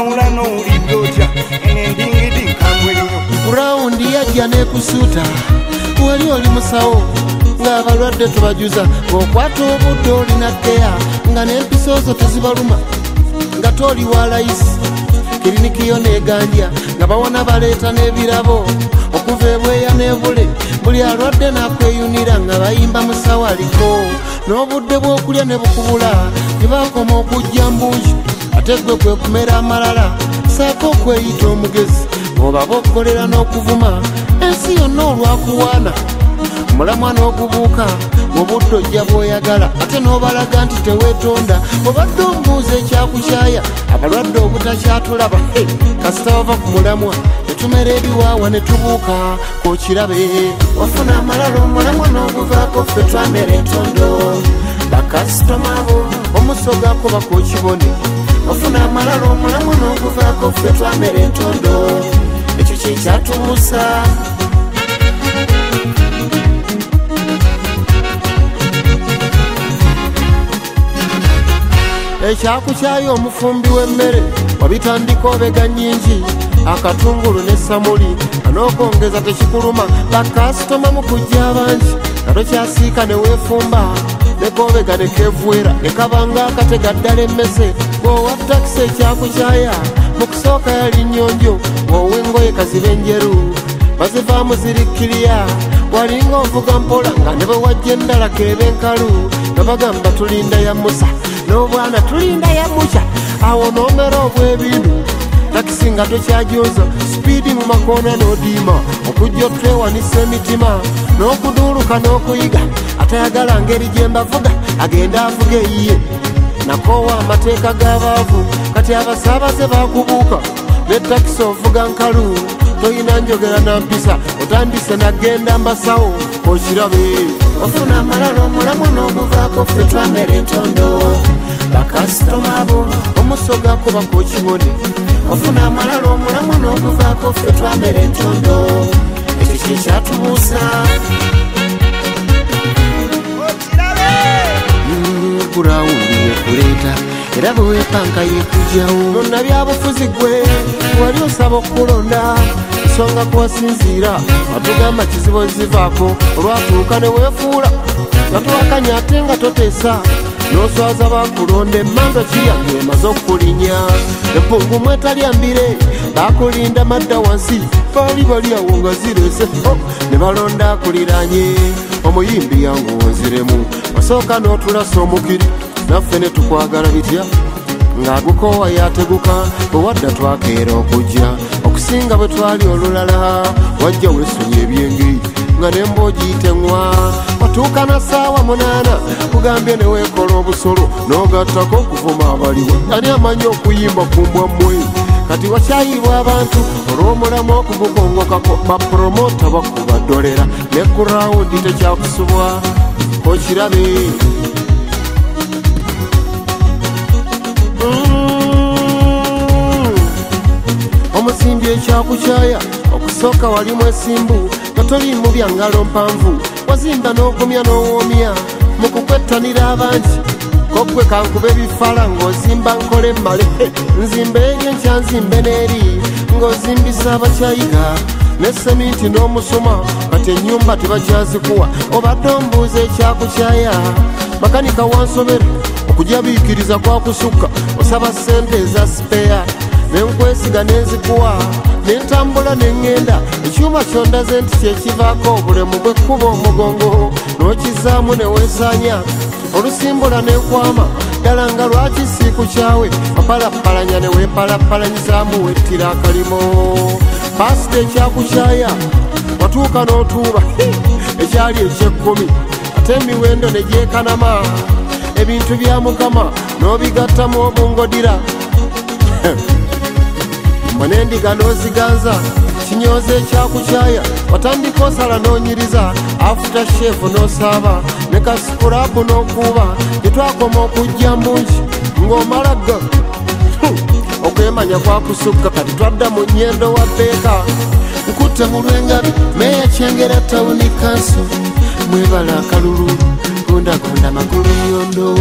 wawula n'owulidde otya enendingidi nkambwe nnyo rawundi yajja nekusuuta wali oli musawo ng'abalwadde tubajuza ng'okwata obudde olina keya nga n'empiso zo tezibaluma nga toli wa layisi kiriniki yo neganja nga bawona baleeta n'ebirabo okuva ebweya n'ebule buli alwadde n'akweyunira nga bayimba musawo aliko n'obudde bw'okulya ne bukubula tebakoma okujja mbuuki ate gwe kwe kumera amalala saako okweyita omugezi oba bokkolera n'okuvuma ensi yonna olwakuwaana mulamwa n'okubuuka obudde ojja bw'oyagala ate n'obalaga nti teweetonda obadde ombuuza ekyakukyaya abalwadde obutakyatulaba kasita wava ku mulamwa netumera ebiwaawa ne tubuuka kokirabe wafuna amalala omulamwa n'oguvaako ffe twamera entondo bakasitoma bo omusogako bakokibone wafuna amalala omulamwa n'oguvaako ffe twamera entondo ekyo kyekyatubuusa ekyakukyayo omufumbi w'emmere wabitandika obega nnyingi akatungulu ne samuli anookongeza tekikuluma bakasitoma mu kujja abangi nga tokyasiika ne weefumba ne koobega ne keevuwera ne kabanga akatega ddala emmese bw'owa takisi ekyakukyaya mu kusooka yali nnyonjo bw'owa engoye kazibe enjeru bazivaamu zirikkiriya walinga ovuga mpola nga ne bwe wajja endala keeba enkalu nga bagamba tulinda ya musa n'obwana tulinda ya muca awo n'omera obw'ebintu takisi nga tokyajoza sipiidi mu makoona n'odiima okujja otwewanisa emitima n'okuduuluka n'okuyiga atayagala ngeri gye mbavuga agenda avuga eyiye nakoowa amateeka g'abaavu kati abasaabaze bakubuuka ne takisi ovuga nkalu toyina njogera na mpisa otandise nagenda mbasawo okirabe ofuna amalala omulamu n'oguvaako ffe twamera entondo bakasitoma bo omusogako bakokibone ofuna amalala omulamu n'oguvaako ffe twamera entondo ekyo kyekyatubuusa kurawundi yekuleeta era bwe weepanka yekujjawo nonna byabufuzi gwe wali osaba okulonda ensonga kuwasinziira atugamba kizibu ezivaako olwatuuka ne weefuula nga tuwakanya ate nga toteesa n'oswaza bakulonda emmanga kiryange emaze okulinya ebungumu etalyambire bakulinda madda wansi baali bali awo nga zirese ne balonda akuliranye omuyimbi yange woziremu wasooka n'otulasa omukiri naffe ne tukwagala bitya ng'agukoowa yateguka bwe wadda twakeera okujja okusinga bwe twali olulala wajja weesonyi ebyengeri nga n'emboogi teŋwa watuuka na ssaawa 8 kugambye ne weekola obusolo n'ogattako okuvuma abaliwo ani amanyi okuyimba ku mbwa mmwe kati wakyayibwa abantu olw'omulamu okugukongokako bapromota bakuba ddolera ne ku rawundi tekyakusubwa okirabe omusimbi ekyakukyaya okusooka walimu esimbu nga toliimu bya ngalo mpanvu wazimba n'ogumya n'owoomya mu kukwettanira abangi kokwe kankube ebifala ng'ozimba nkole mmale nzimba eri enkya nzimbe n'eri ng'ozimbisa abakyayiga ne seminti n'omusuma kati ennyumba tebakyazikuwa obadde ombuuza ekyakukyaya makanika wansobera okujabiikiriza kwakusukka osaba ssente eza sipeya nenkwesiga nenzikuwa nentambula neŋŋenda ekyuma kyondaze nti kyekivaako obulemu bwekkuba omugongo n'okizaamu neweesanya olusimbula nenkwama ddala nga lwaki siikukyawe wapalappalanya neweepalappalanyizaamu wettira akalimo paasita ekyakukyaya watuuka n'otuuba ekyali eky'ekkumi ate emiwendo ne gyekanama ebintu bya mukama n'obigattamu obungodira mwenendiga n'oziganza kinyooza ekyakukyaya watandika osala n'onyiriza afuta shefu n'osaaba ne kasikulabu n'okuuba gyetwakoma okujja mbungi ng'omalaga okwemanya kwakusukka kati twadda mu nnyendo wa bbeeka nkutte mu lwengabi meeya kyengera tawuni kanso mwebala akalulu gondagonda magulu yondo